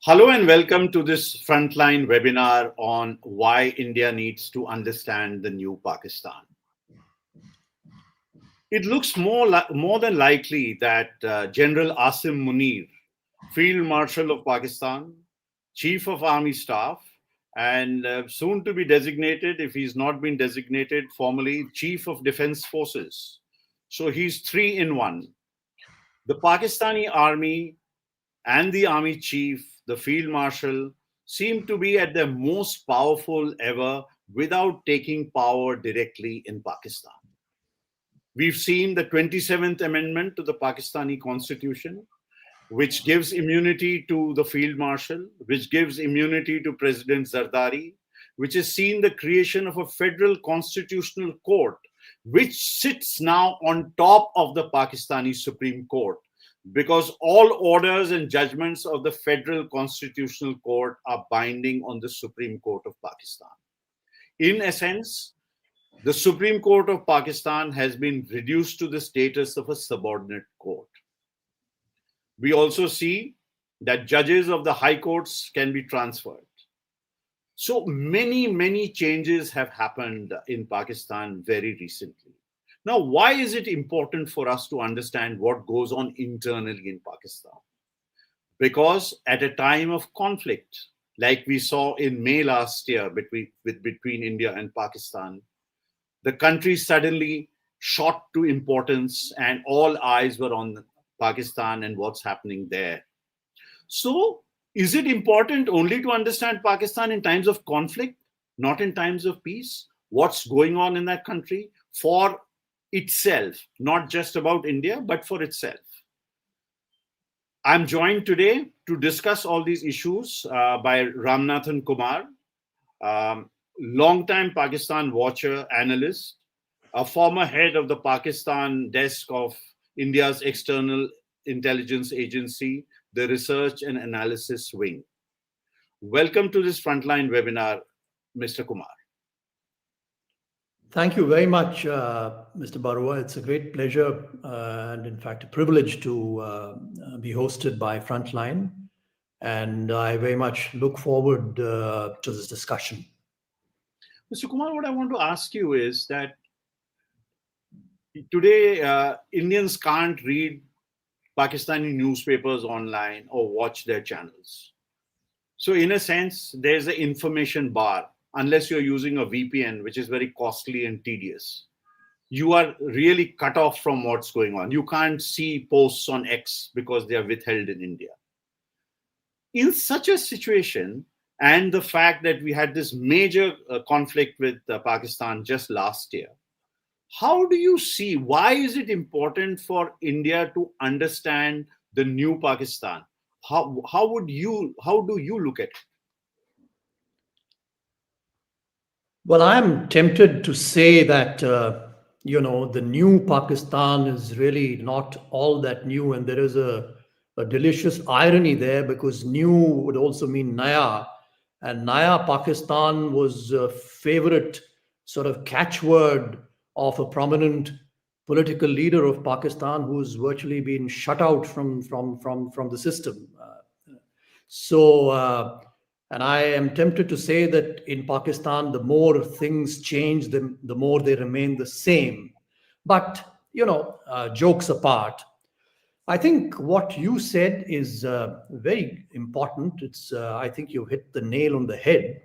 Hello and welcome to this Frontline webinar on why India needs to understand the new Pakistan. It looks more than likely that General Asim Munir, Field Marshal of Pakistan, Chief of Army Staff, and soon to be designated, if he's not been designated formally, Chief of Defense Forces. So he's three in one. The Pakistani Army and the Army Chief, the Field Marshal, seem to be at their most powerful ever without taking power directly in Pakistan. We've seen the 27th Amendment to the Pakistani Constitution, which gives immunity to the Field Marshal, which gives immunity to President Zardari, which has seen the creation of a federal constitutional court, which sits now on top of the Pakistani Supreme Court, because all orders and judgments of the Federal Constitutional Court are binding on the Supreme Court of Pakistan. In essence, the Supreme Court of Pakistan has been reduced to the status of a subordinate court. We also see that judges of the high courts can be transferred. So many changes have happened in Pakistan very recently. Now, why is it important for us to understand what goes on internally in Pakistan? Because at a time of conflict, like we saw in May last year between India and Pakistan, the country suddenly shot to importance and all eyes were on Pakistan and what's happening there. So, is it important only to understand Pakistan in times of conflict, not in times of peace? What's going on in that country for itself, not just about India, but for itself? I'm joined today to discuss all these issues by Ramanathan Kumar, longtime Pakistan watcher analyst, a former head of the Pakistan desk of India's external intelligence agency, the Research and Analysis Wing. Welcome to this Frontline webinar, Mr. Kumar. Thank you very much, Mr. Baruah. It's a great pleasure and, in fact, a privilege to be hosted by Frontline. And I very much look forward to this discussion. Mr. Kumar, what I want to ask you is that today Indians can't read Pakistani newspapers online or watch their channels. So in a sense, there's an information bar. Unless you're using a VPN, which is very costly and tedious, you are really cut off from what's going on. You can't see posts on X because they are withheld in India. In such a situation, and the fact that we had this major conflict with Pakistan just last year, how do you see, why is it important for India to understand the new Pakistan? How do you look at it? Well, I'm tempted to say that, the new Pakistan is really not all that new. And there is a delicious irony there, because new would also mean Naya. And Naya Pakistan was a favorite sort of catchword of a prominent political leader of Pakistan who's virtually been shut out from the system. And I am tempted to say that in Pakistan, the more things change, the more they remain the same. But, jokes apart, I think what you said is very important. I think you hit the nail on the head.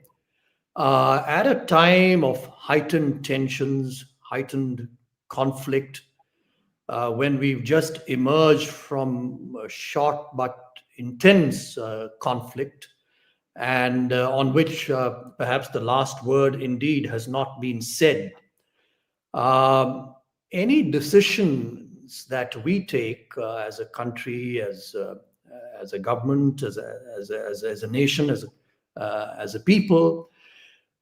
At a time of heightened tensions, heightened conflict, when we've just emerged from a short but intense conflict, and on which perhaps the last word indeed has not been said. Any decisions that we take as a country, as a government, as a nation, as a people,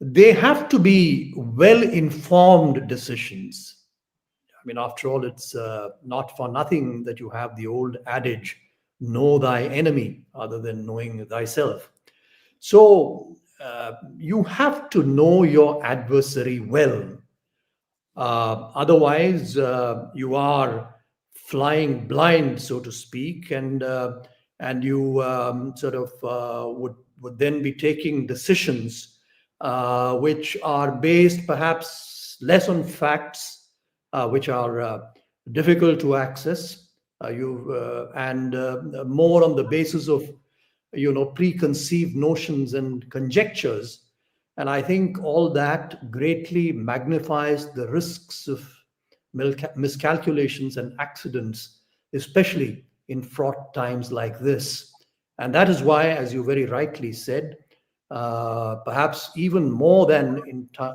they have to be well-informed decisions. I mean, after all, it's not for nothing that you have the old adage, know thy enemy, other than knowing thyself. So you have to know your adversary well. Otherwise, you are flying blind, so to speak, and and you would then be taking decisions which are based perhaps less on facts, which are difficult to access, and more on the basis of preconceived notions and conjectures. And I think all that greatly magnifies the risks of miscalculations and accidents, especially in fraught times like this. And that is why, as you very rightly said, perhaps even more than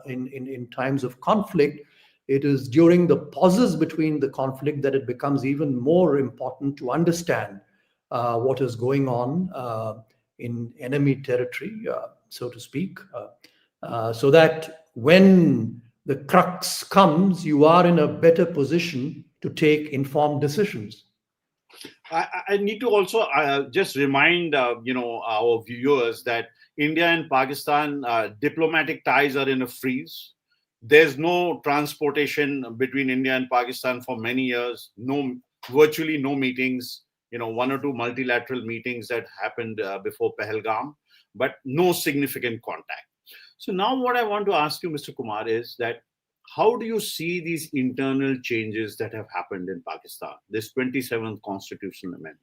in times of conflict, it is during the pauses between the conflict that it becomes even more important to understand what is going on in enemy territory, so to speak, so that when the crux comes, you are in a better position to take informed decisions. I need to also just remind our viewers that India and Pakistan diplomatic ties are in a freeze. There's no transportation between India and Pakistan for many years. Virtually no meetings. One or two multilateral meetings that happened before Pahalgam, but no significant contact. So now what I want to ask you, Mr. Kumar, is that how do you see these internal changes that have happened in Pakistan, this 27th constitutional amendment?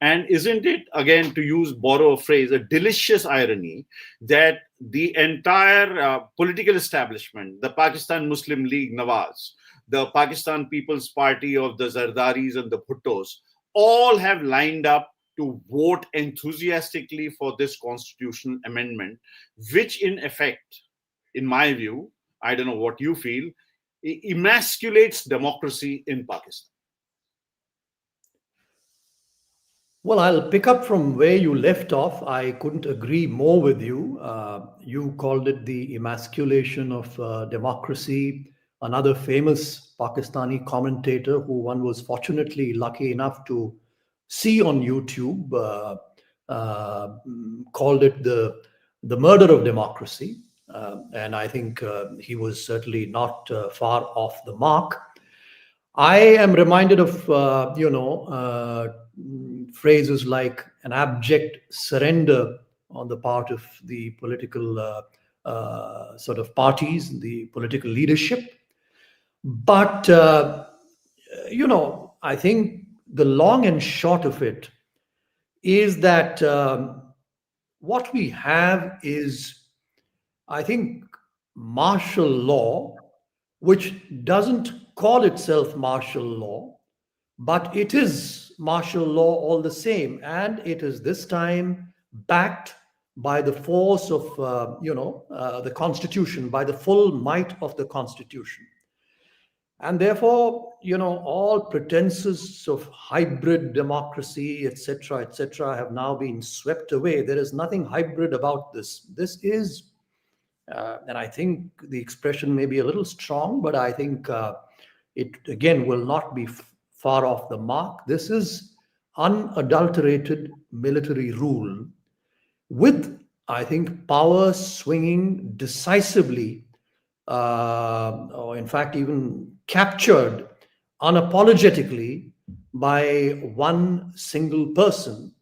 And isn't it, again, to borrow a phrase, a delicious irony that the entire political establishment, the Pakistan Muslim League Nawaz, the Pakistan People's Party of the Zardaris and the Bhuttos, all have lined up to vote enthusiastically for this constitutional amendment, which in effect, in my view, I don't know what you feel, emasculates democracy in Pakistan? Well, I'll pick up from where you left off. I couldn't agree more with you. You called it the emasculation of democracy. Another famous Pakistani commentator, who one was fortunately lucky enough to see on YouTube, called it the murder of democracy. And I think he was certainly not far off the mark. I am reminded of, phrases like an abject surrender on the part of the political parties, the political leadership. But, I think the long and short of it is that what we have is, I think, martial law, which doesn't call itself martial law, but it is martial law all the same. And it is this time backed by the force of, the Constitution, by the full might of the Constitution. And therefore, all pretenses of hybrid democracy, etc., have now been swept away. There is nothing hybrid about this. This is, and I think the expression may be a little strong, but I think it, again, will not be far off the mark. This is unadulterated military rule with, I think, power swinging decisively, or in fact even captured unapologetically by one single person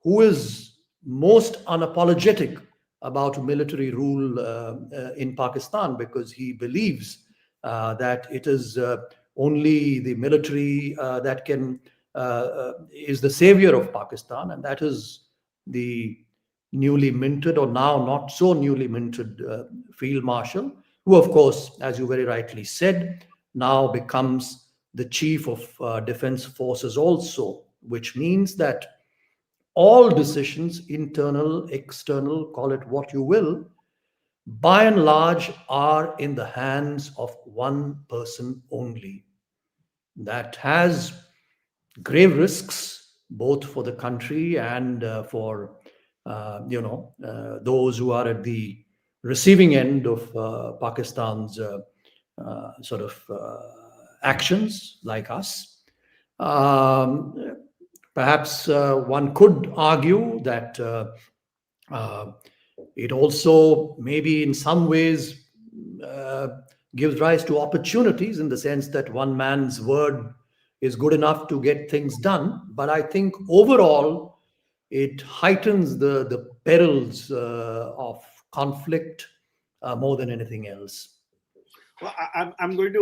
who is most unapologetic about military rule in Pakistan, because he believes that it is only the military that is the savior of Pakistan, and that is the newly minted, or now not so newly minted, Field Marshal, who, of course, as you very rightly said, now becomes the chief of defense forces also, which means that all decisions, internal, external, call it what you will, by and large are in the hands of one person only. That has grave risks, both for the country and for those who are at the receiving end of Pakistan's actions, like us. Perhaps one could argue that it also maybe in some ways gives rise to opportunities, in the sense that one man's word is good enough to get things done. But I think overall, It heightens the perils of conflict more than anything else. Well, I'm going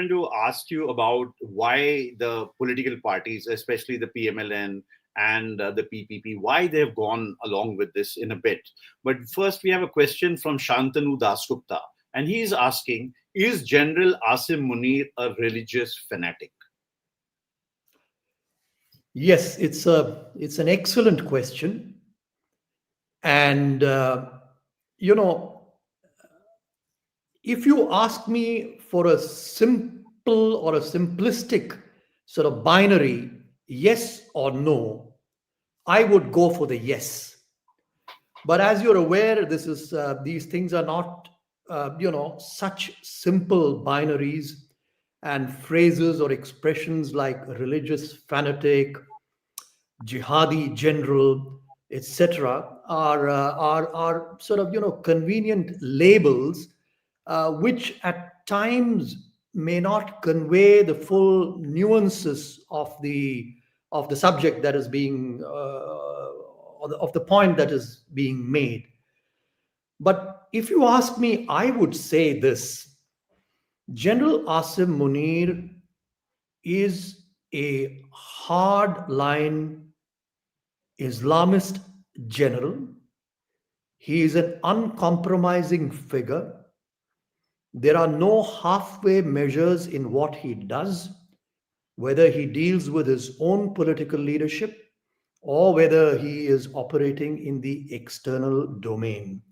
to ask you about why the political parties, especially the PMLN and the PPP, why they've gone along with this in a bit. But first, we have a question from Shantanu Dasgupta, and he's asking: is General Asim Munir a religious fanatic? Yes, it's an excellent question, and you know, if you ask me for a simple or a simplistic sort of binary, yes or no, I would go for the yes. But as you're aware, these things are not such simple binaries, and phrases or expressions like religious fanatic, jihadi general, etc., are sort of convenient labels, which at times may not convey the full nuances of the subject that is being of the point that is being made. But if you ask me, I would say this: General Asim Munir is a hard-line Islamist general. He is an uncompromising figure. There are no halfway measures in what he does, whether he deals with his own political leadership or whether he is operating in the external domain.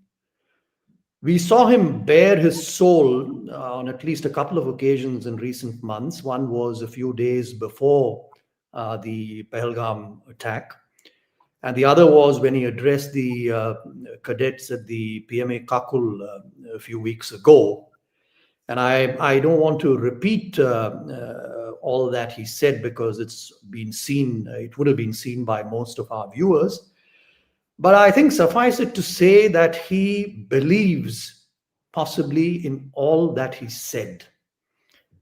We saw him bare his soul on at least a couple of occasions in recent months. One was a few days before the Pahalgam attack, and the other was when he addressed the cadets at the PMA Kakul a few weeks ago. And I don't want to repeat all that he said because it's been seen, it would have been seen by most of our viewers. But I think suffice it to say that he believes possibly in all that he said.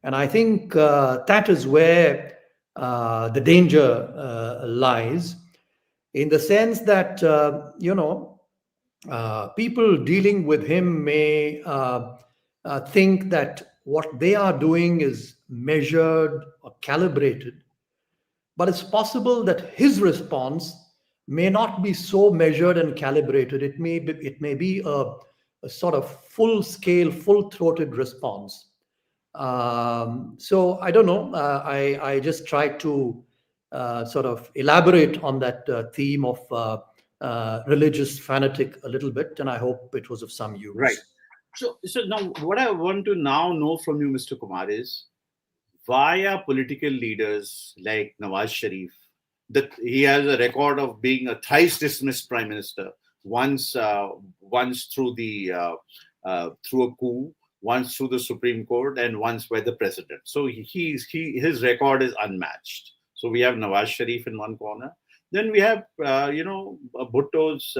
And I think that is where the danger lies, in the sense that, people dealing with him may think that what they are doing is measured or calibrated, but it's possible that his response may not be so measured and calibrated. It may be a sort of full scale, full throated response. So I don't know. I just tried to sort of elaborate on that theme of religious fanatic a little bit, and I hope it was of some Right. use. So now, what I want to now know from you, Mr. Kumar, is why are political leaders like Nawaz Sharif, that he has a record of being a thrice dismissed prime minister, once through through a coup, once through the Supreme Court, and once by the president. So his record is unmatched. So we have Nawaz Sharif in one corner. Then we have Bhutto's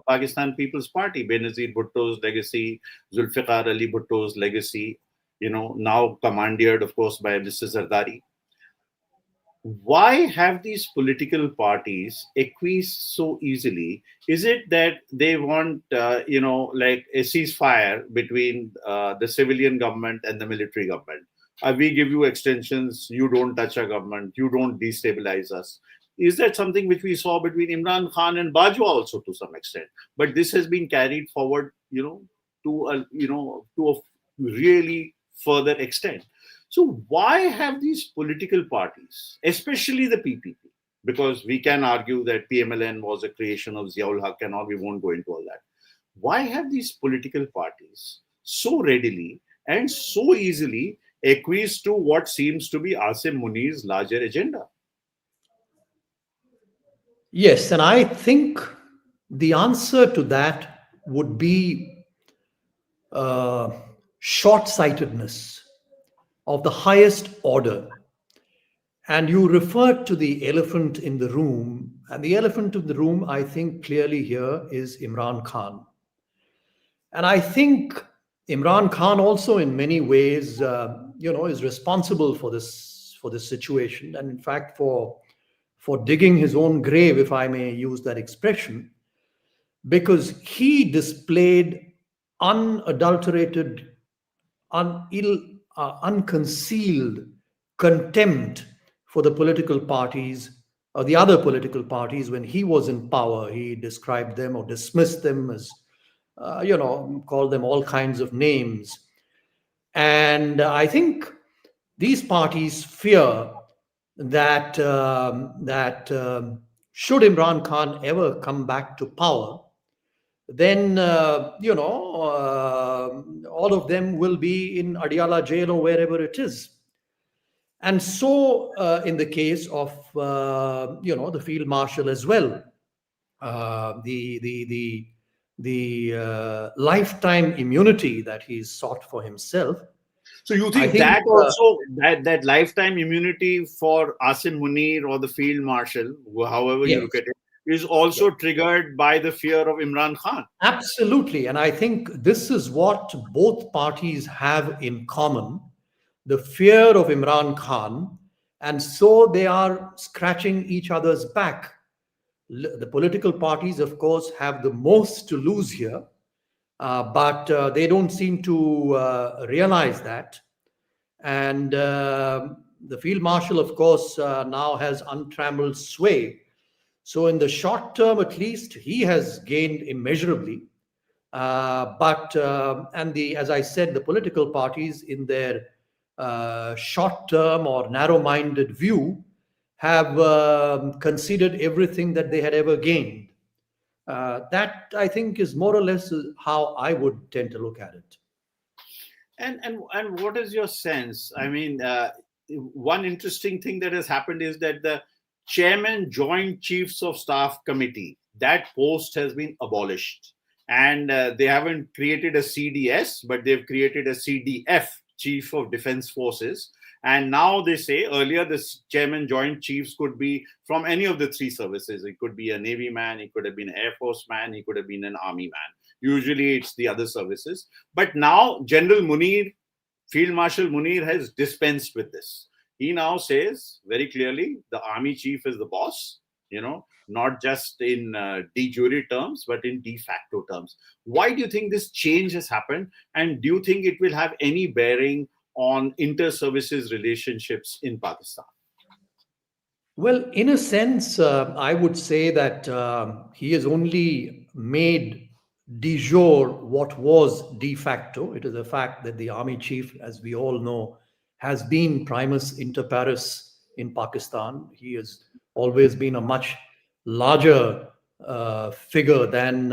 Pakistan People's Party, Benazir Bhutto's legacy, Zulfikar Ali Bhutto's legacy, now commandeered, of course, by Mr. Zardari. Why have these political parties acquiesced so easily? Is it that they want, like a ceasefire between the civilian government and the military government? We give you extensions, you don't touch our government, you don't destabilize us. Is that something which we saw between Imran Khan and Bajwa also to some extent? But this has been carried forward, to a really further extent. So why have these political parties, especially the PPP, because we can argue that PMLN was a creation of Ziaul Haq and all, we won't go into all that. Why have these political parties so readily and so easily acquiesced to what seems to be Asim Munir's larger agenda? Yes, and I think the answer to that would be uh, short sightedness of the highest order. And you referred to the elephant in the room, and the elephant in the room, I think clearly here, is Imran Khan. And I think Imran Khan also, in many ways, is responsible for this situation, and in fact, for for digging his own grave, if I may use that expression, because he displayed unadulterated, unconcealed contempt for the political parties or the other political parties when he was in power. He described them or dismissed them as, called them all kinds of names. And I think these parties fear that should Imran Khan ever come back to power, then all of them will be in Adiala jail or wherever it is. And so, in the case of the field marshal as well, the lifetime immunity that he's sought for himself. So you I think think that also that lifetime immunity for Asim Munir or the field marshal, however you yes, look at it, is also triggered by the fear of Imran Khan. absolutely. And I think this is what both parties have in common, the fear of Imran Khan. And so they are scratching each other's back. The political parties, of course, have the most to lose here, but they don't seem to realize that. And the field marshal, of course, now has untrammeled sway. So, in the short term, at least, he has gained immeasurably. As I said, the political parties, in their short term or narrow minded view, have considered everything that they had ever gained. That, I think, is more or less how I would tend to look at it. And what is your sense? I mean, one interesting thing that has happened is that the chairman Joint Chiefs of Staff Committee, that post has been abolished, and they haven't created a CDS, but they've created a CDF, Chief of Defense Forces. And now they say, earlier the chairman Joint Chiefs could be from any of the three services. It could be a Navy man, it could have been an Air Force man, he could have been an Army man. Usually it's the other services. But now General Munir, Field Marshal Munir, has dispensed with this. He now says very clearly the army chief is the boss, not just in de jure terms, but in de facto terms. Why do you think this change has happened? And do you think it will have any bearing on inter-services relationships in Pakistan? Well, in a sense, I would say that he has only made de jure what was de facto. It is a fact that the army chief, as we all know, has been primus inter pares in Pakistan. He has always been a much larger figure than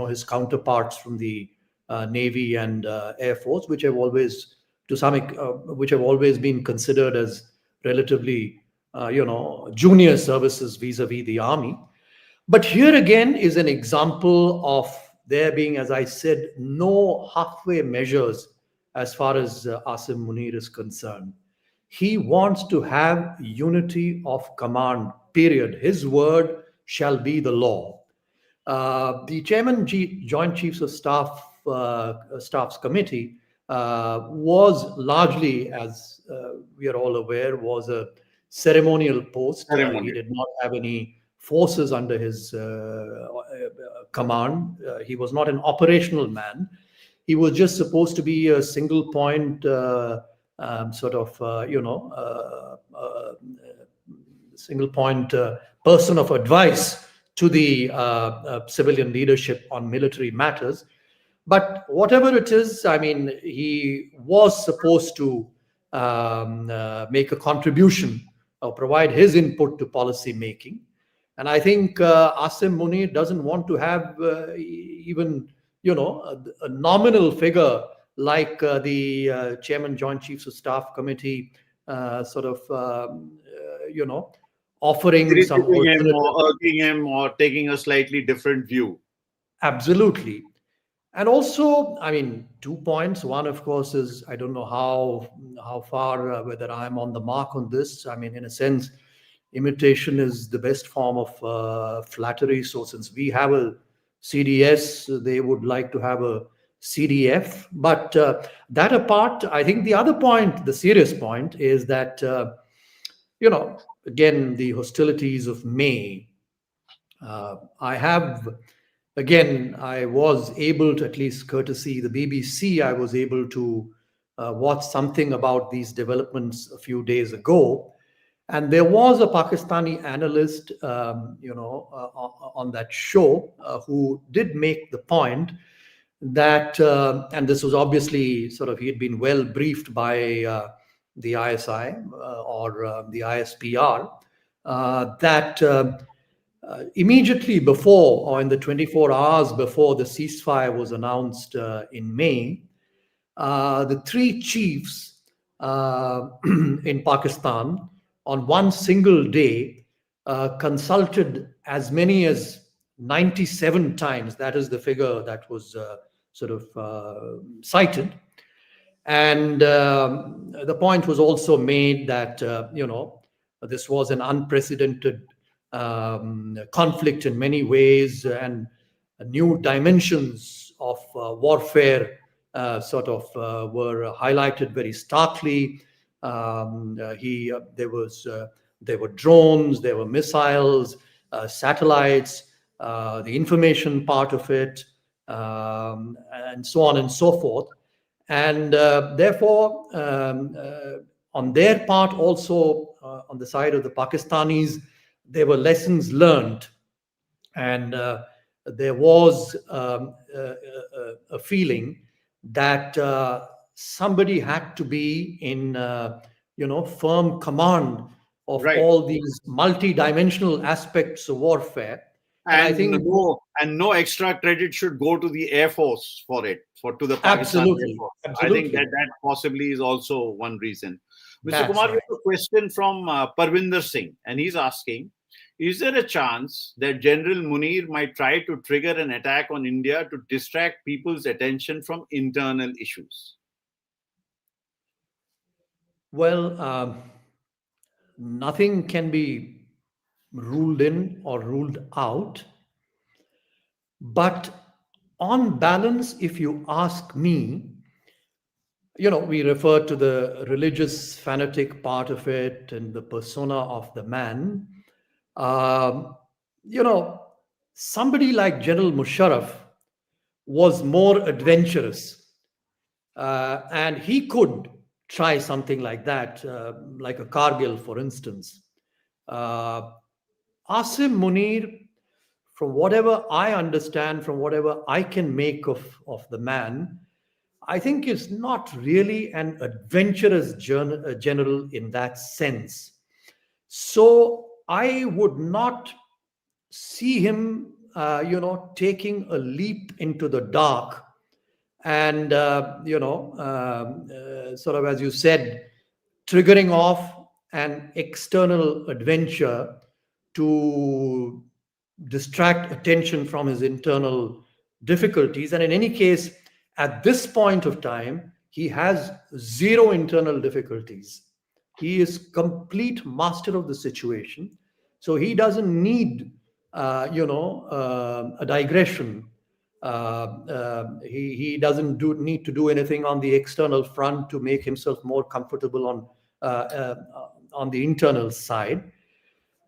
his counterparts from the Navy and Air Force, which have always been considered as relatively junior services vis-a-vis the army. But here again is an example of there being, as I said, no halfway measures as far as Asim Munir is concerned. He wants to have unity of command, period. His word shall be the law. The chairman Joint Chiefs of Staff's Committee was largely, as we are all aware, was a ceremonial post. He did not have any forces under his command. He was not an operational man. He was just supposed to be a single point single point person of advice to the civilian leadership on military matters. But whatever it is, I mean, he was supposed to make a contribution or provide his input to policy making. And I think Asim Munir doesn't want to have even, a nominal figure like the Chairman Joint Chiefs of Staff Committee offering some alternative. Or urging him or taking a slightly different view. Absolutely. And also, I mean, 2 points. One, of course, is I don't know how far, whether I'm on the mark on this. I mean, in a sense, imitation is the best form of flattery. So since we have a CDS, they would like to have a CDF. But that apart, I think the other point, the serious point, is that, again, the hostilities of May, I have, again, I was able to, at least courtesy the BBC, I was able to watch something about these developments a few days ago. And there was a Pakistani analyst, on that show who did make the point that, and this was obviously sort of, he had been well briefed by the ISI or the ISPR, that immediately before, or in the 24 hours before the ceasefire was announced in May, the three chiefs in Pakistan on one single day consulted as many as 97 times. That is the figure that was cited. And the point was also made that, this was an unprecedented conflict in many ways, and new dimensions of warfare were highlighted very starkly. There were drones, there were missiles, satellites, the information part of it, and so on and so forth. And therefore, on their part also, on the side of the Pakistanis, there were lessons learned. And there was a feeling that somebody had to be in, firm command of Right. all these multi-dimensional aspects of warfare. And I think no extra credit should go to the Air Force for it, to the Pakistan Air Force. I think that possibly is also one reason. Mr. Kumar, we have a question from Parvinder Singh, and he's asking, is there a chance that General Munir might try to trigger an attack on India to distract people's attention from internal issues? Well, nothing can be ruled in or ruled out. But on balance, if you ask me, we refer to the religious fanatic part of it and the persona of the man. Somebody like General Musharraf was more adventurous, and he could try something like that, like a Kargil, for instance. Asim Munir, from whatever I understand, from whatever I can make of the man, I think is not really an adventurous general in that sense. So I would not see him, taking a leap into the dark and, sort of, as you said, triggering off an external adventure to distract attention from his internal difficulties. And in any case, at this point of time, he has zero internal difficulties. He is complete master of the situation. So he doesn't need, a digression. He doesn't need to do anything on the external front to make himself more comfortable on the internal side.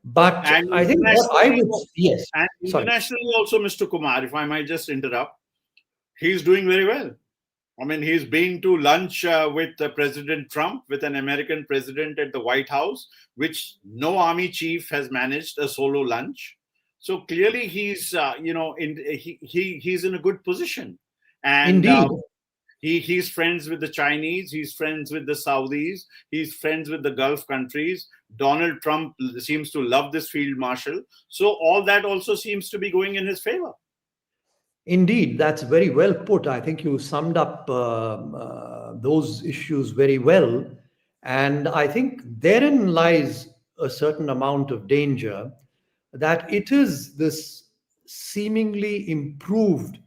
But and I think what I would, yes. And internationally also, Mr. Kumar, if I might just interrupt, he's doing very well. I mean, he's been to lunch with President Trump, with an American president at the White House, which no army chief has managed a solo lunch. So clearly he's, he's in a good position. And indeed. He's friends with the Chinese, he's friends with the Saudis, he's friends with the Gulf countries. Donald Trump seems to love this field marshal. So all that also seems to be going in his favor. Indeed, that's very well put. I think you summed up those issues very well. And I think therein lies a certain amount of danger, that it is this seemingly improved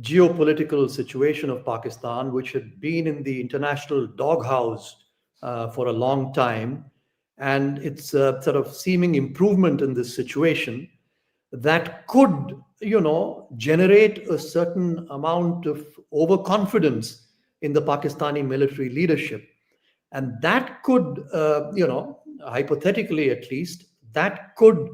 geopolitical situation of Pakistan, which had been in the international doghouse for a long time, and it's a sort of seeming improvement in this situation that could, generate a certain amount of overconfidence in the Pakistani military leadership. And that could, hypothetically at least, that could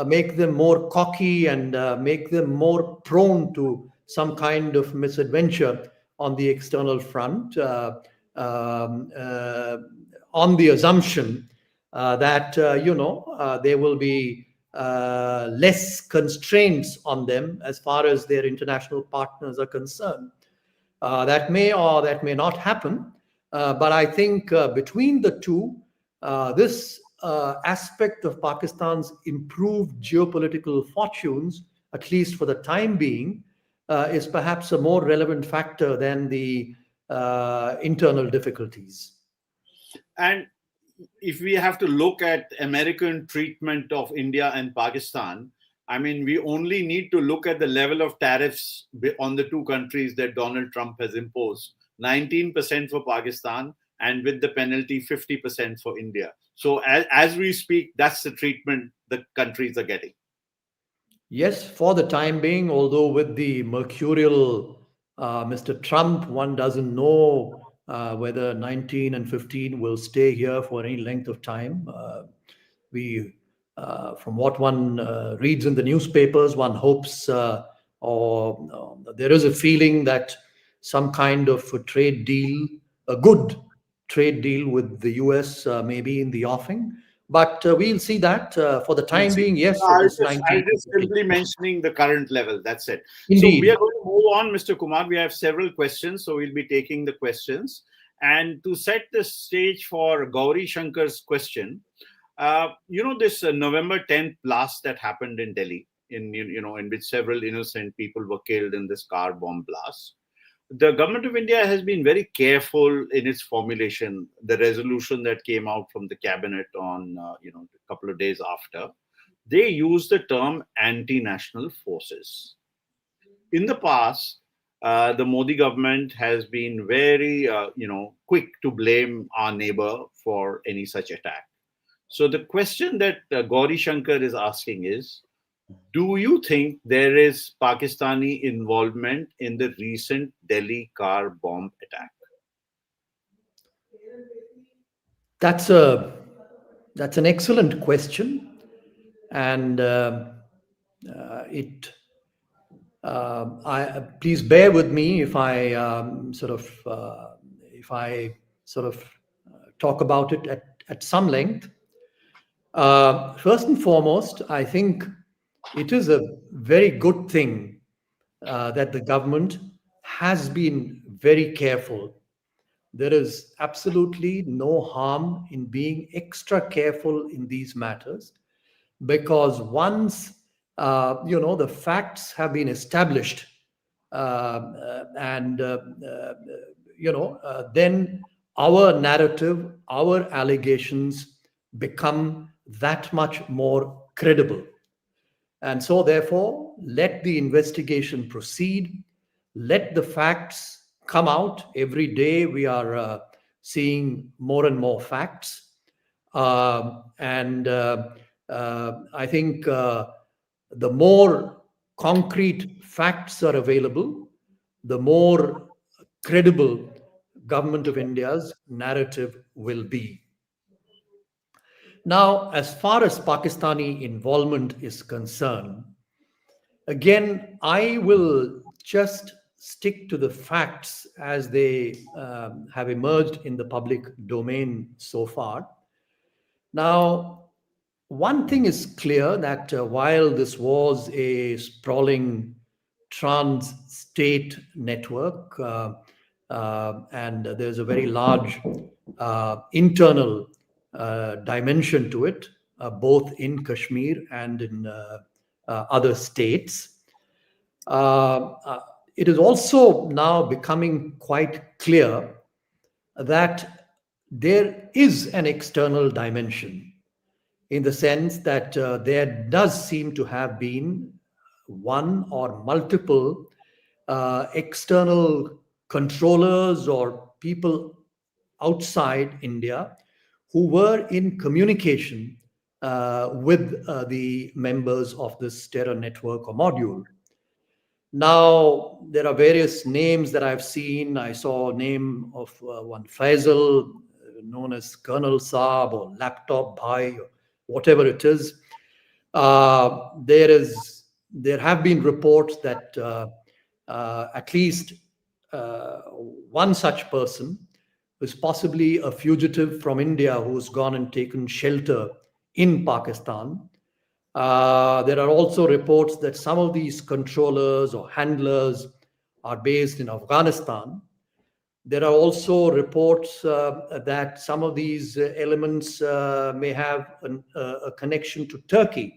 make them more cocky and make them more prone to some kind of misadventure on the external front, on the assumption that there will be less constraints on them as far as their international partners are concerned. That may or that may not happen, but I think between the two, this aspect of Pakistan's improved geopolitical fortunes, at least for the time being, is perhaps a more relevant factor than the internal difficulties. And if we have to look at American treatment of India and Pakistan, I mean, we only need to look at the level of tariffs on the two countries that Donald Trump has imposed. 19% for Pakistan, and with the penalty, 50% for India. So as we speak, that's the treatment the countries are getting. Yes, for the time being, although with the mercurial Mr. Trump, one doesn't know whether 19 and 15 will stay here for any length of time. From what one reads in the newspapers, one hopes or there is a feeling that some kind of a trade deal, a good trade deal with the US may be in the offing. But we'll see that for the time being, yes. I was just simply mentioning the current level. That's it. Indeed. So we are going to move on, Mr. Kumar. We have several questions, so we'll be taking the questions. And to set the stage for Gauri Shankar's question, this November 10th blast that happened in Delhi, in which several innocent people were killed in this car bomb blast. The government of India has been very careful in its formulation. The resolution that came out from the cabinet on, a couple of days after, they used the term anti-national forces. In the past, the Modi government has been very, quick to blame our neighbor for any such attack. So the question that Gauri Shankar is asking is, do you think there is Pakistani involvement in the recent Delhi car bomb attack? That's an excellent question, and please bear with me if I talk about it at some length. First and foremost, I think it is a very good thing that the government has been very careful. There is absolutely no harm in being extra careful in these matters, because once the facts have been established, then our narrative, our allegations become that much more credible. And so, therefore, let the investigation proceed. Let the facts come out. Every day we are seeing more and more facts. I think the more concrete facts are available, the more credible Government of India's narrative will be. Now, as far as Pakistani involvement is concerned, again, I will just stick to the facts as they have emerged in the public domain so far. Now, one thing is clear, that while this was a sprawling trans-state network, and there's a very large internal dimension to it, both in Kashmir and in other states. It is also now becoming quite clear that there is an external dimension, in the sense that there does seem to have been one or multiple external controllers or people outside India who were in communication with the members of this terror network or module. Now, there are various names that I've seen. I saw a name of one Faisal, known as Colonel Saab or Laptop Bhai or whatever it is. There have been reports that at least one such person is possibly a fugitive from India who's gone and taken shelter in Pakistan. There are also reports that some of these controllers or handlers are based in Afghanistan. There are also reports that some of these elements may have a connection to Turkey.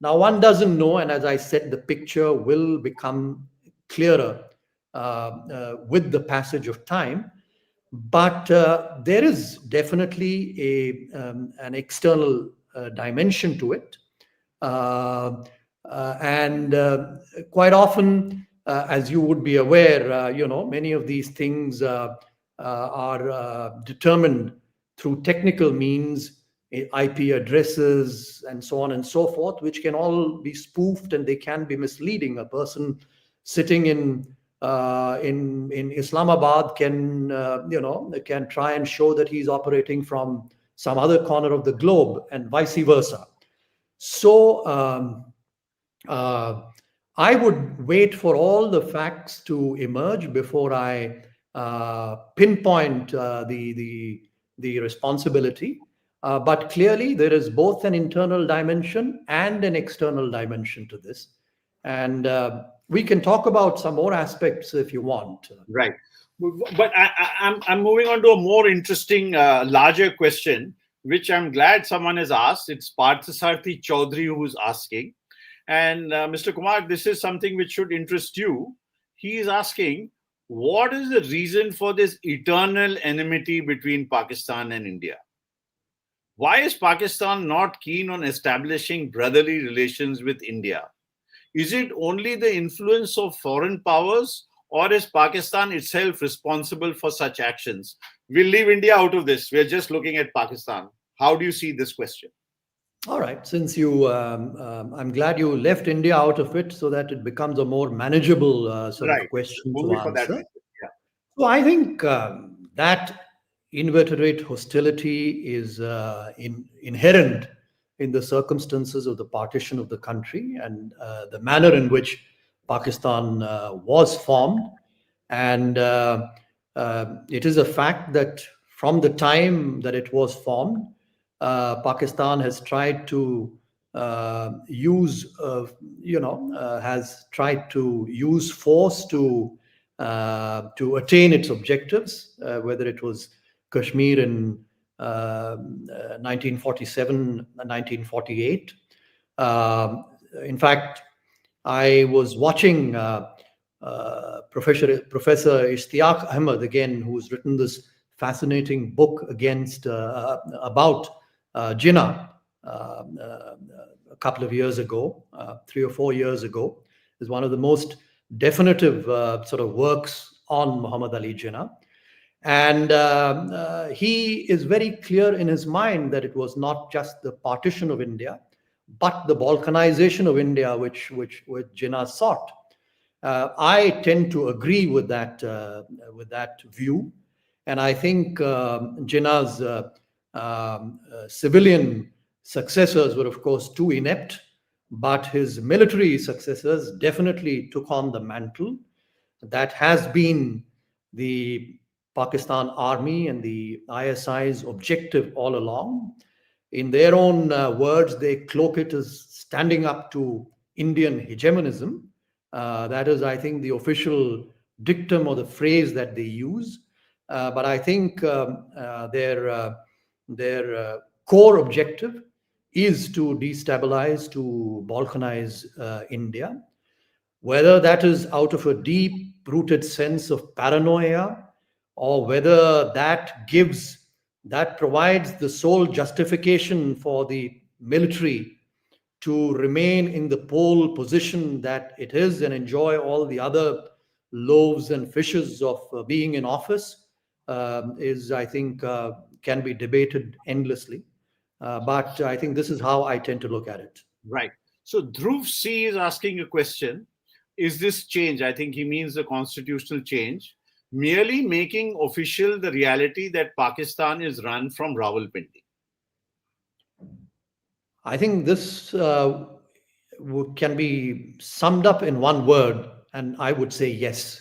Now, one doesn't know, and as I said, the picture will become clearer with the passage of time. But there is definitely an external dimension to it. And quite often, as you would be aware, many of these things are determined through technical means, IP addresses, and so on and so forth, which can all be spoofed and they can be misleading. A person sitting in Islamabad can try and show that he's operating from some other corner of the globe, and vice versa. So I would wait for all the facts to emerge before I pinpoint the responsibility. But clearly, there is both an internal dimension and an external dimension to this. And we can talk about some more aspects if you want. Right. But I'm moving on to a more interesting, larger question, which I'm glad someone has asked. It's Parthasarthi Chaudhary who's asking. And Mr. Kumar, this is something which should interest you. He is asking, what is the reason for this eternal enmity between Pakistan and India? Why is Pakistan not keen on establishing brotherly relations with India? Is it only the influence of foreign powers, or is Pakistan itself responsible for such actions? We'll leave India out of this. We're just looking at Pakistan. How do you see this question? All right. Since I'm glad you left India out of it so that it becomes a more manageable sort of question Only to for that answer. reason. Yeah. So I think that inveterate hostility is inherent in the circumstances of the partition of the country and the manner in which Pakistan was formed. And it is a fact that from the time that it was formed, Pakistan has tried to use force to attain its objectives, whether it was Kashmir in 1947, 1948. In fact, I was watching Professor Ishtiaq Ahmed again, who's written this fascinating book about Jinnah a couple of years ago, 3 or 4 years ago. Is one of the most definitive sort of works on Muhammad Ali Jinnah. And he is very clear in his mind that it was not just the partition of India, but the Balkanization of India, which Jinnah sought. I tend to agree with that view, and I think Jinnah's civilian successors were, of course, too inept, but his military successors definitely took on the mantle. That has been the Pakistan Army and the ISI's objective all along. In their own words, they cloak it as standing up to Indian hegemonism. That is, I think, the official dictum or the phrase that they use. But I think their core objective is to destabilize, to balkanize India. Whether that is out of a deep-rooted sense of paranoia, or whether that provides the sole justification for the military to remain in the pole position that it is and enjoy all the other loaves and fishes of being in office, is, I think, can be debated endlessly. But I think this is how I tend to look at it. Right. So Dhruv C is asking a question. Is this change, I think he means the constitutional change, merely making official the reality that Pakistan is run from Rawalpindi? I think this can be summed up in one word, and I would say yes.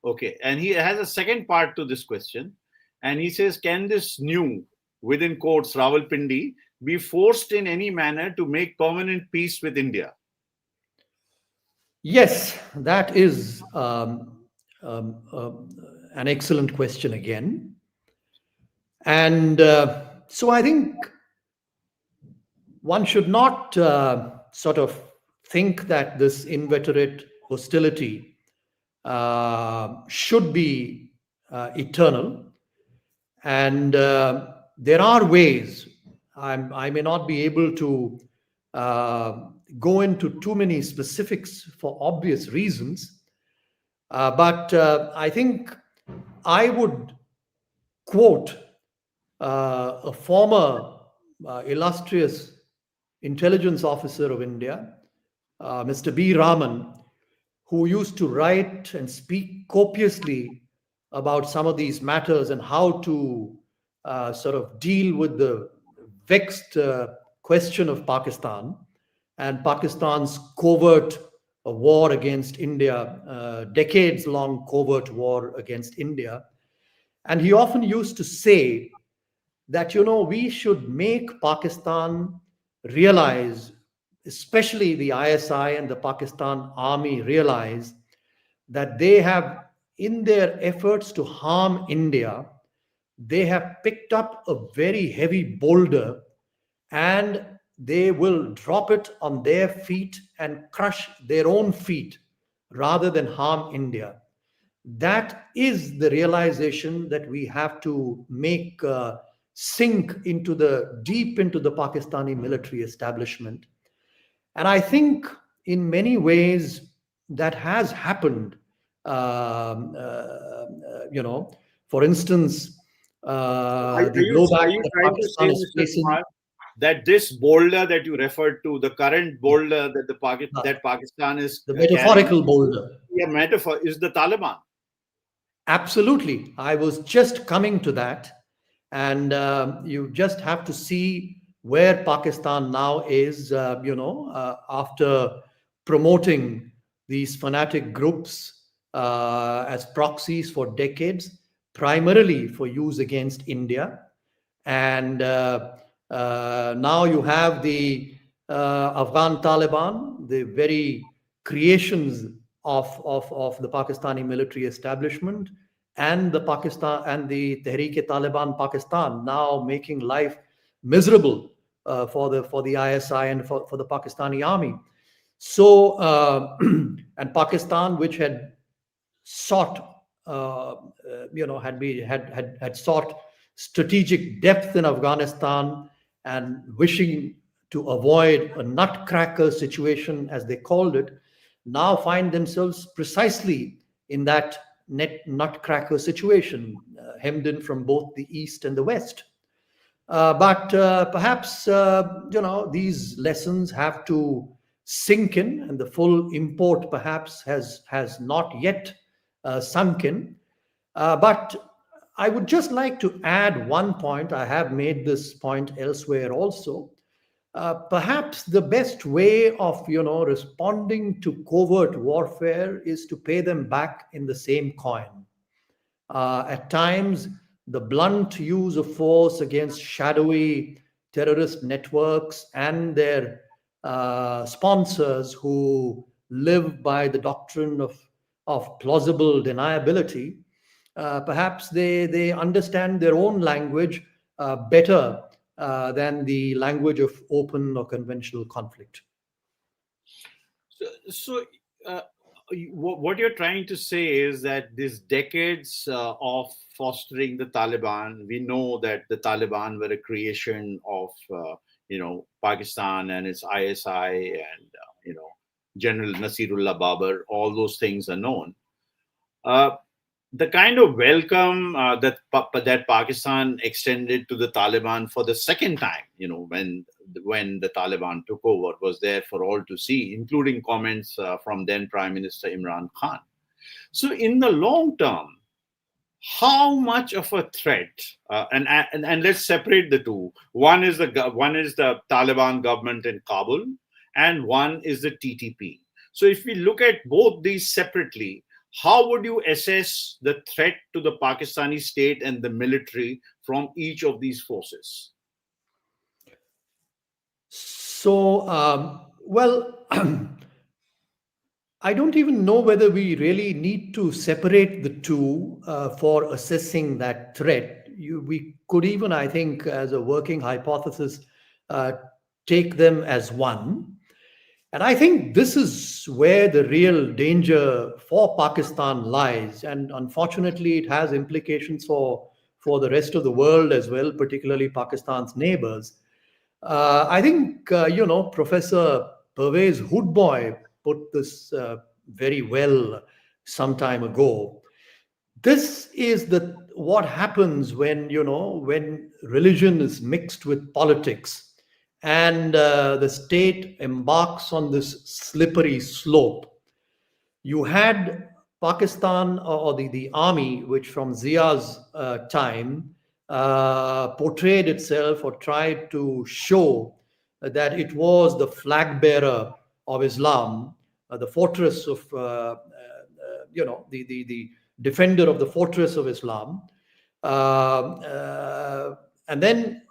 Okay, and he has a second part to this question, and he says, can this new, within quotes, Rawalpindi, be forced in any manner to make permanent peace with India? Yes, that is an excellent question again. And so I think one should not sort of think that this inveterate hostility should be eternal. And there are ways. I may not be able to go into too many specifics for obvious reasons, but I think I would quote a former illustrious intelligence officer of India, Mr. B. Raman, who used to write and speak copiously about some of these matters and how to sort of deal with the vexed question of Pakistan and Pakistan's covert war against India, decades-long covert war against India. And he often used to say that, we should make Pakistan realize, especially the ISI and the Pakistan army realize, that they have, in their efforts to harm India, they have picked up a very heavy boulder and they will drop it on their feet and crush their own feet rather than harm India. That is the realization that we have to make sink into the deep into the Pakistani military establishment. And I think in many ways that has happened. For instance, the Are blowback you that trying to say, Pakistan is Mr. facing. Kumar, that this boulder that you referred to, the current boulder that that Pakistan is The carrying, metaphorical boulder. a metaphor, is the Taliban? Absolutely. I was just coming to that. And you just have to see where Pakistan now is, after promoting these fanatic groups as proxies for decades, primarily for use against India. And now you have the Afghan Taliban, the very creations of the Pakistani military establishment, and the Pakistan and the Tehreek-e-Taliban Pakistan now making life miserable for the ISI and for the Pakistani army. So and Pakistan, which had sought had sought strategic depth in Afghanistan and wishing to avoid a nutcracker situation, as they called it, now find themselves precisely in that nutcracker situation, hemmed in from both the east and the west. But perhaps these lessons have to sink in, and the full import perhaps has not yet sunk in. But I would just like to add one point. I have made this point elsewhere also. Perhaps the best way of responding to covert warfare is to pay them back in the same coin. At times, the blunt use of force against shadowy terrorist networks and their sponsors who live by the doctrine of plausible deniability, perhaps they understand their own language better than the language of open or conventional conflict. So what you're trying to say is that these decades of fostering the Taliban, we know that the Taliban were a creation of Pakistan and its ISI and General Nasirullah Babar. All those things are known. The kind of welcome that Pakistan extended to the Taliban for the second time, when the Taliban took over, was there for all to see, including comments from then Prime Minister Imran Khan. So in the long term, How much of a threat? And let's separate the two. One is the Taliban government in Kabul, and one is the TTP. So if we look at both these separately, how would you assess the threat to the Pakistani state and the military from each of these forces? So, well, I don't even know whether we really need to separate the two for assessing that threat. We could even, I think, as a working hypothesis, uh, take them as one. And I think this is where the real danger for Pakistan lies. And unfortunately, it has implications for the rest of the world as well, particularly Pakistan's neighbors. I think, Professor Pervez Hoodboy put this very well some time ago. This is what happens when, when religion is mixed with politics and the state embarks on this slippery slope. You had Pakistan or the army, which from Zia's time portrayed itself or tried to show that it was the flag bearer of Islam, the fortress of, the defender of the fortress of Islam. And then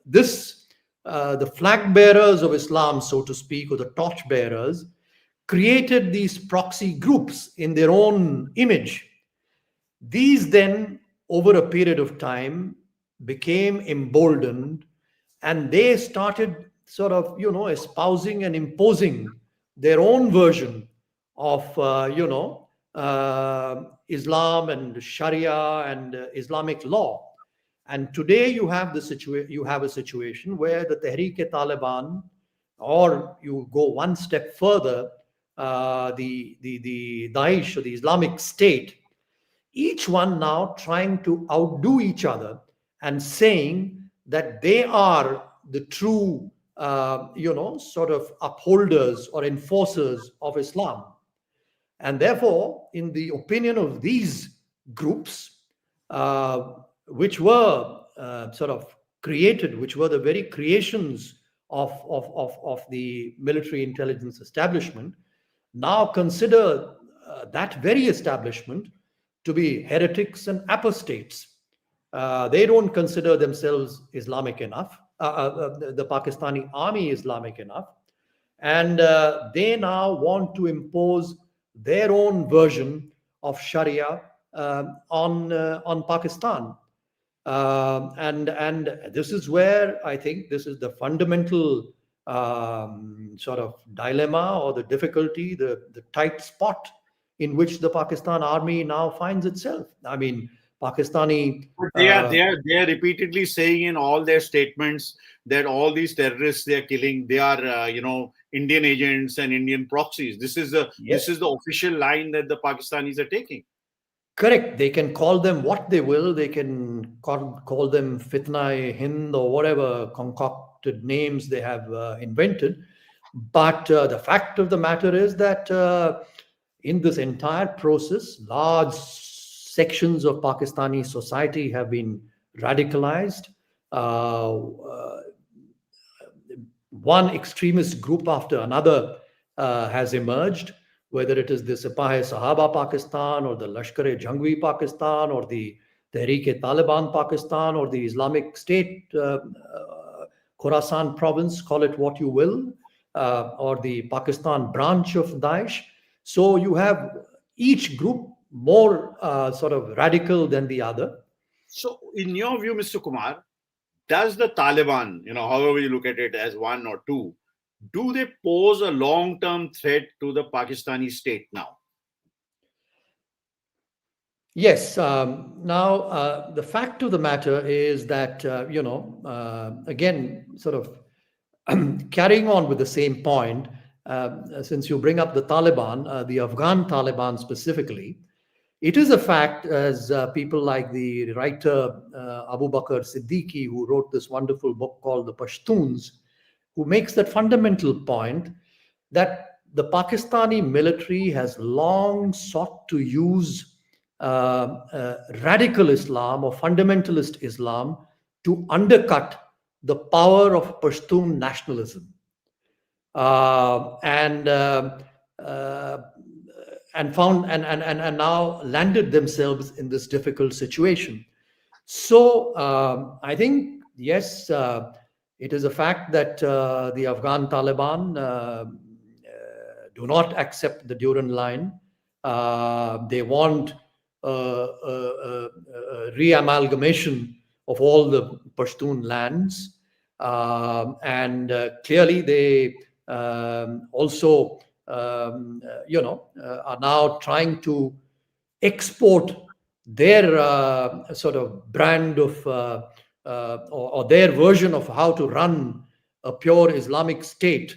this, the flag bearers of Islam, so to speak, or the torch bearers, created these proxy groups in their own image. These then, over a period of time, became emboldened and they started sort of, espousing and imposing their own version of, Islam and Sharia and Islamic law. And today you have a situation where the Tehreek-e-Taliban, or you go one step further, the Daesh or the Islamic State, each one now trying to outdo each other and saying that they are the true, sort of upholders or enforcers of Islam. And therefore, in the opinion of these groups, which were sort of created, which were the very creations of the military intelligence establishment, now consider that very establishment to be heretics and apostates. They don't consider themselves Islamic enough, the Pakistani army Islamic enough, and they now want to impose their own version of Sharia on Pakistan. And this is where I think this is the fundamental sort of dilemma or the difficulty, the tight spot in which the Pakistan army now finds itself. I mean, Pakistani. But they are repeatedly saying in all their statements that all these terrorists they are killing, they are Indian agents and Indian proxies. This is the official line that the Pakistanis are taking. Correct. They can call them what they will. They can call them Fitna-e-Hind or whatever concocted names they have invented. But the fact of the matter is that in this entire process, large sections of Pakistani society have been radicalized. One extremist group after another has emerged, whether it is the Sipah-e-Sahaba Pakistan or the Lashkar-e-Jhangvi Pakistan or the Tehreek-e-Taliban Pakistan or the Islamic State Khorasan province, call it what you will, or the Pakistan branch of Daesh. So you have each group more sort of radical than the other. So, in your view, Mr. Kumar, does the Taliban, however you look at it as one or two, do they pose a long-term threat to the Pakistani state now? Yes. Now, the fact of the matter is that, again, sort of carrying on with the same point, since you bring up the Taliban, the Afghan Taliban specifically, it is a fact, as people like the writer Abu Bakr Siddiqui, who wrote this wonderful book called The Pashtuns, who makes that fundamental point that the Pakistani military has long sought to use radical Islam or fundamentalist Islam to undercut the power of Pashtun nationalism. And uh, found and now landed themselves in this difficult situation. So I think yes, it is a fact that the Afghan Taliban do not accept the Durand line. They want reamalgamation of all the Pashtun lands, and clearly they also are now trying to export their sort of brand of or their version of how to run a pure Islamic state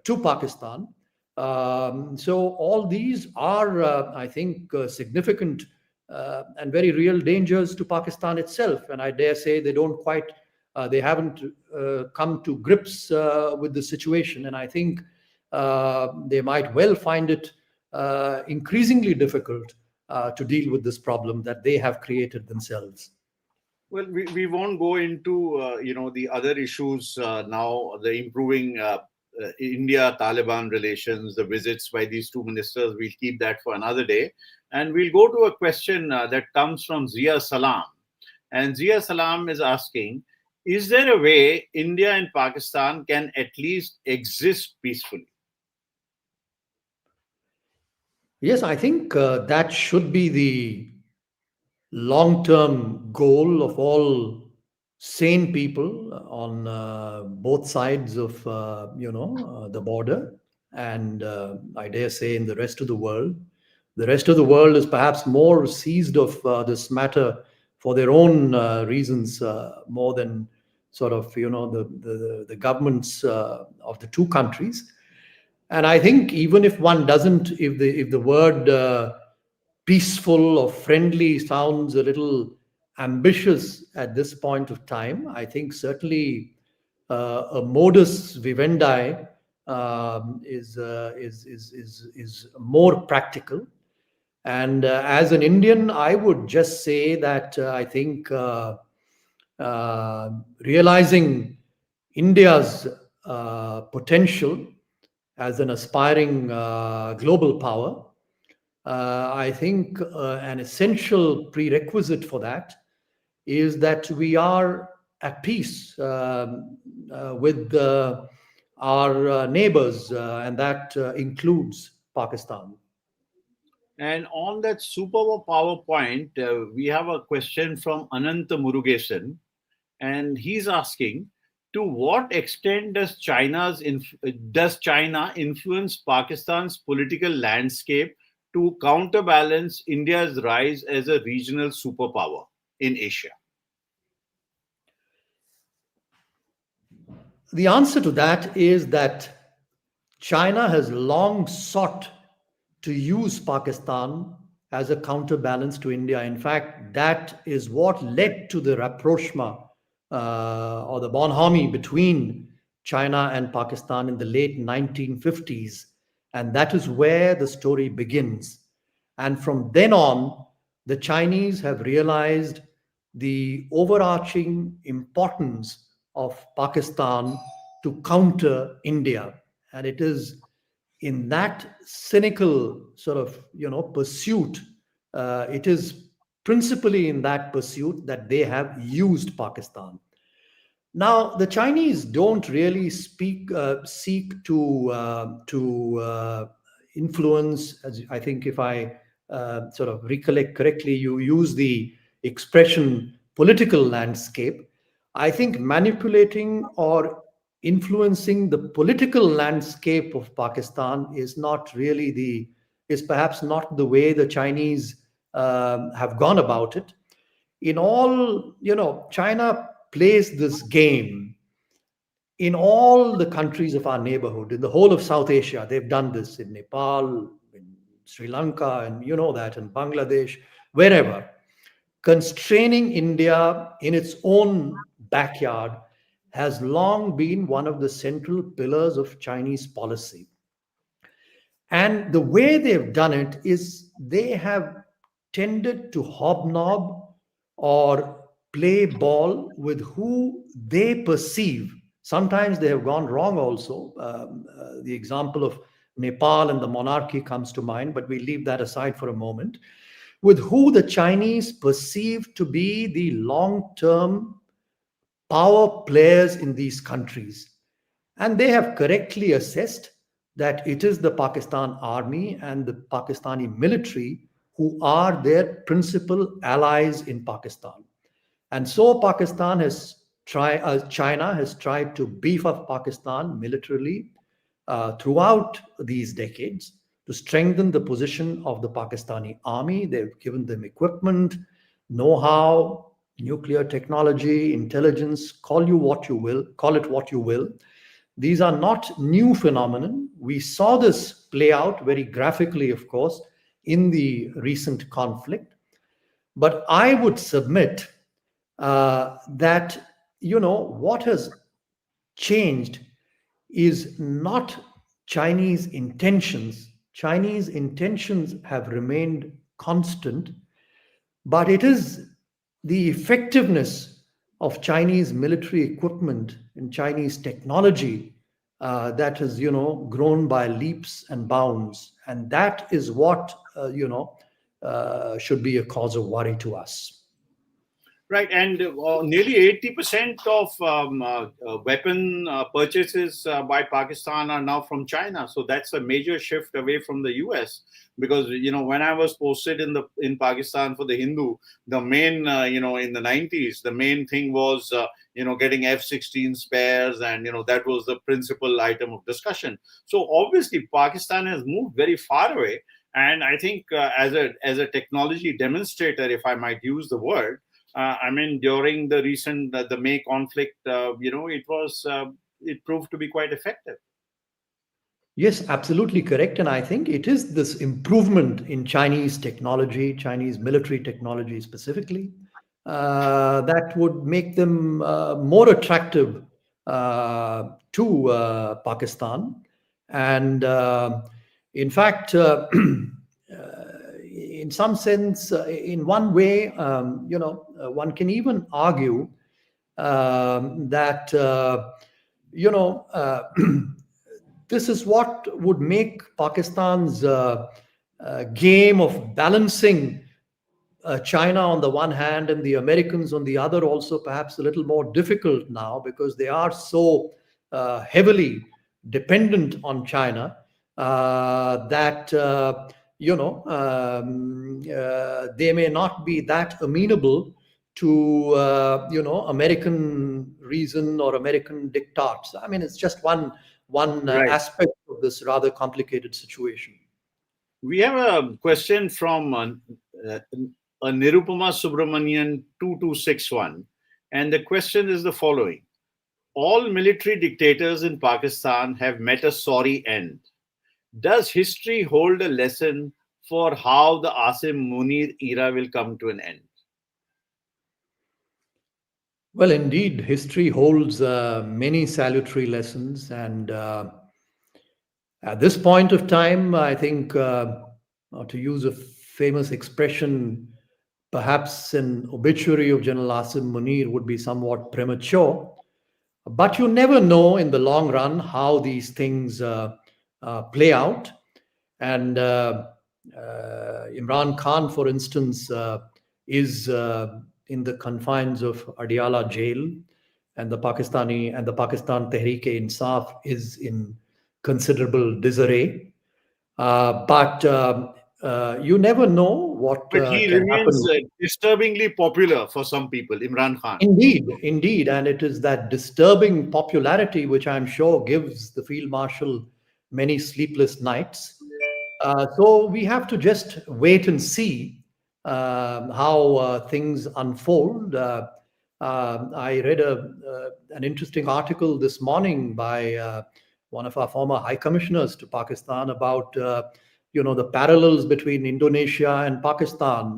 to Pakistan. So all these are, I think, significant and very real dangers to Pakistan itself. And I dare say they haven't come to grips with the situation. And I think they might well find it increasingly difficult to deal with this problem that they have created themselves. Well, we won't go into the other issues now. The improving India-Taliban relations, the visits by these two ministers. We'll keep that for another day, and we'll go to a question that comes from Zia Salam, and Zia Salam is asking: is there a way India and Pakistan can at least exist peacefully? Yes, I think that should be the long-term goal of all sane people on both sides of the border, and I dare say in the rest of the world. The rest of the world is perhaps more seized of this matter for their own reasons, more than sort of the governments of the two countries. And I think even if one doesn't, if the word peaceful or friendly sounds a little ambitious at this point of time, I think certainly a modus vivendi is more practical. And as an Indian, I would just say that I think realizing India's potential as an aspiring global power, I think an essential prerequisite for that is that we are at peace with our neighbors, and that includes Pakistan. And on that superpower point, we have a question from Ananta Murugesan, and he's asking: to what extent does China influence Pakistan's political landscape to counterbalance India's rise as a regional superpower in Asia? The answer to that is that China has long sought to use Pakistan as a counterbalance to India. In fact, that is what led to the rapprochement or the bonhomie between China and Pakistan in the late 1950s. And that is where the story begins. And from then on, the Chinese have realized the overarching importance of Pakistan to counter India. And it is in that cynical sort of pursuit, it is principally in that pursuit that they have used Pakistan. Now, the Chinese don't really seek to influence. As I think, if I sort of recollect correctly, you use the expression political landscape. I think manipulating or influencing the political landscape of Pakistan is perhaps not the way the Chinese have gone about it. In all, China plays this game in all the countries of our neighborhood, in the whole of South Asia. They've done this in Nepal, in Sri Lanka, and that in Bangladesh, wherever. Constraining India in its own backyard has long been one of the central pillars of Chinese policy. And the way they've done it is they have tended to hobnob or play ball with who they perceive. Sometimes they have gone wrong also. The example of Nepal and the monarchy comes to mind, but we leave that aside for a moment. With who the Chinese perceive to be the long term power players in these countries. And they have correctly assessed that it is the Pakistan army and the Pakistani military who are their principal allies in Pakistan. And so China has tried to beef up Pakistan militarily throughout these decades to strengthen the position of the Pakistani army. They've given them equipment, know-how, nuclear technology, intelligence, call it what you will. These are not new phenomenon. We saw this play out very graphically, of course, in the recent conflict. But I would submit that, what has changed is not Chinese intentions. Chinese intentions have remained constant, but it is the effectiveness of Chinese military equipment and Chinese technology that has, grown by leaps and bounds, and that is what should be a cause of worry to us. Right, and nearly 80% of weapon purchases by Pakistan are now from China. So that's a major shift away from the US. Because when I was posted in Pakistan for the Hindu, the main in the 90s, the main thing was getting F-16 spares, and that was the principal item of discussion. So obviously Pakistan has moved very far away, and I think as a technology demonstrator, if I might use the word. During the recent the May conflict, it proved to be quite effective. Yes, absolutely correct. And I think it is this improvement in Chinese technology, Chinese military technology specifically, that would make them more attractive to Pakistan. And in fact, in some sense, in one way, one can even argue that, this is what would make Pakistan's game of balancing China on the one hand and the Americans on the other also perhaps a little more difficult now, because they are so heavily dependent on China that they may not be that amenable to American reason or American diktats. I mean, it's just one Right. aspect of this rather complicated situation. We have a question from Nirupama Subramanian 2261, and the question is the following: all military dictators in Pakistan have met a sorry end. Does history hold a lesson for how the Asim Munir era will come to an end? Well, indeed, history holds many salutary lessons. And at this point of time, I think, to use a famous expression, perhaps an obituary of General Asim Munir would be somewhat premature. But you never know in the long run how these things play out. And Imran Khan, for instance, is in the confines of Adiala jail, and the Pakistan Tehreek-e-Insaf is in considerable disarray. But you never know what But he can remains happen. disturbingly popular for some people, Imran Khan. Indeed. And it is that disturbing popularity which I'm sure gives the Field Marshal many sleepless nights. So we have to just wait and see how things unfold. I read an interesting article this morning by one of our former high commissioners to Pakistan about the parallels between Indonesia and Pakistan,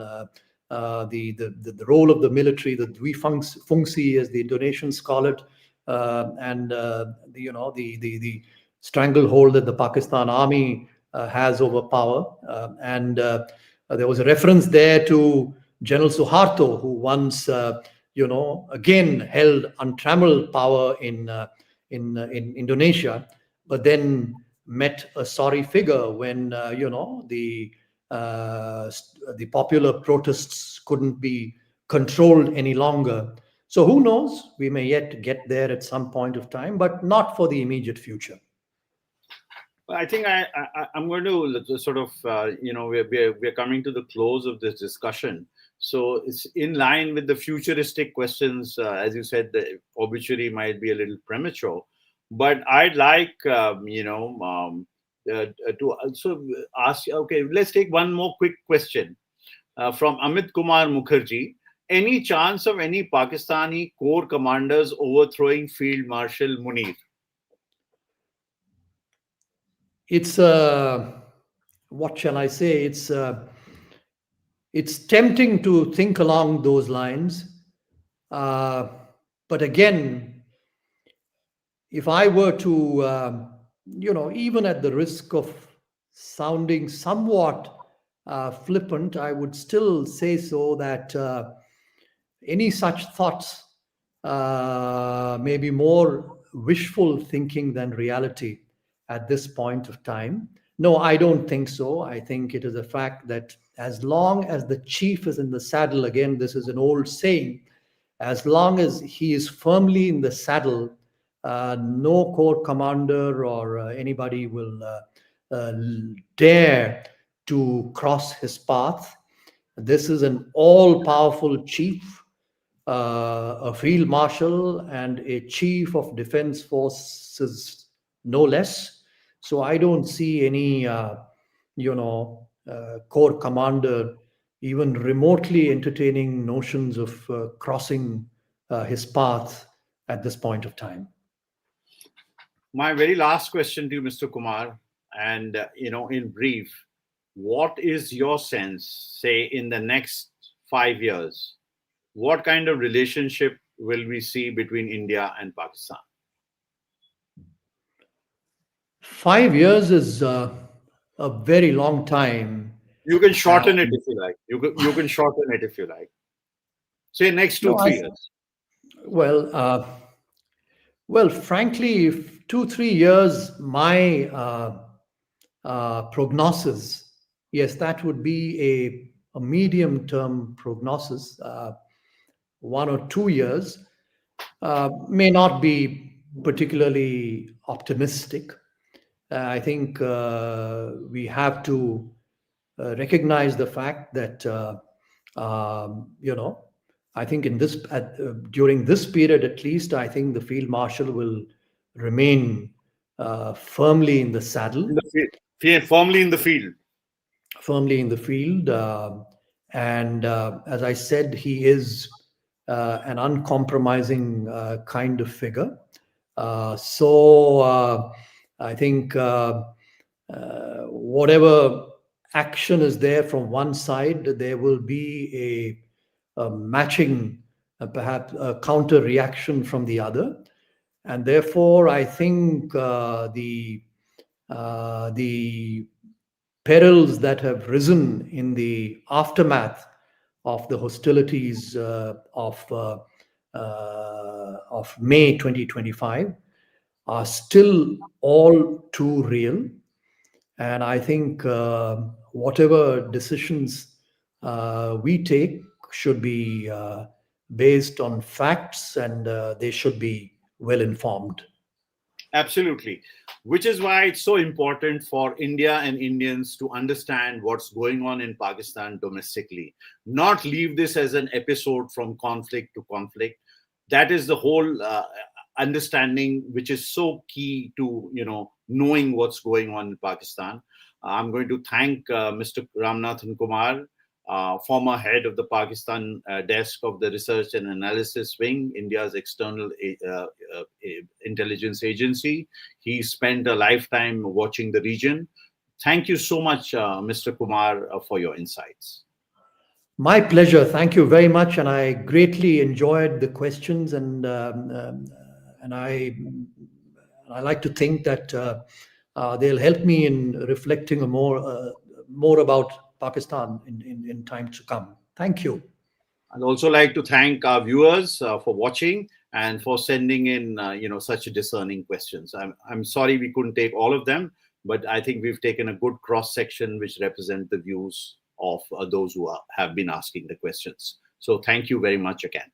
the role of the military, the Dwi-fungsi, as the Indonesians call it, and the stranglehold that the Pakistan army has over power. And There was a reference there to General Suharto, who once, again held untrammeled power in Indonesia, but then met a sorry figure when the popular protests couldn't be controlled any longer. So who knows? We may yet get there at some point of time, but not for the immediate future. I think I'm going to sort of, we're coming to the close of this discussion. So it's in line with the futuristic questions. As you said, the obituary might be a little premature, but I'd like, to also ask, okay, let's take one more quick question from Amit Kumar Mukherjee. Any chance of any Pakistani corps commanders overthrowing Field Marshal Munir? It's what shall I say? It's tempting to think along those lines, but again, if I were to, even at the risk of sounding somewhat flippant, I would still say so that any such thoughts may be more wishful thinking than reality at this point of time. No, I don't think so. I think it is a fact that as long as the chief is in the saddle, again, this is an old saying, as long as he is firmly in the saddle, no corps commander or anybody will dare to cross his path. This is an all-powerful chief, a field marshal, and a chief of defense forces, no less. So I don't see any, corps commander even remotely entertaining notions of crossing his path at this point of time. My very last question to you, Mr. Kumar, and in brief, what is your sense, say, in the next 5 years? What kind of relationship will we see between India and Pakistan? 5 years is a very long time. You can shorten it if you like. You can shorten it if you like. Say next 2-3 years. Well, frankly, if 2-3 years, my prognosis, yes, that would be a medium-term prognosis. 1 or 2 years may not be particularly optimistic. I think we have to recognize the fact that I think during this period at least, I think the field marshal will remain firmly in the saddle. Firmly in the field. Firmly in the field. And as I said, he is an uncompromising kind of figure. So I think whatever action is there from one side, there will be a matching, perhaps a counter reaction from the other. And therefore, I think the perils that have risen in the aftermath of the hostilities of May 2025 are still all too real. And I think whatever decisions we take should be based on facts, and they should be well informed. Absolutely. Which is why it's so important for India and Indians to understand what's going on in Pakistan domestically, not leave this as an episode from conflict to conflict. That is the whole understanding, which is so key to knowing what's going on in Pakistan. I'm going to thank Mr. Ramanathan Kumar, former head of the Pakistan desk of the Research and Analysis Wing, India's external intelligence agency. He spent a lifetime watching the region. Thank you so much, Mr. Kumar, for your insights. My pleasure. Thank you very much, and I greatly enjoyed the questions, and I like to think that they'll help me in reflecting more about Pakistan in time to come. Thank you. I'd also like to thank our viewers for watching and for sending in, such discerning questions. I'm sorry we couldn't take all of them, but I think we've taken a good cross section which represent the views of those who have been asking the questions. So thank you very much again.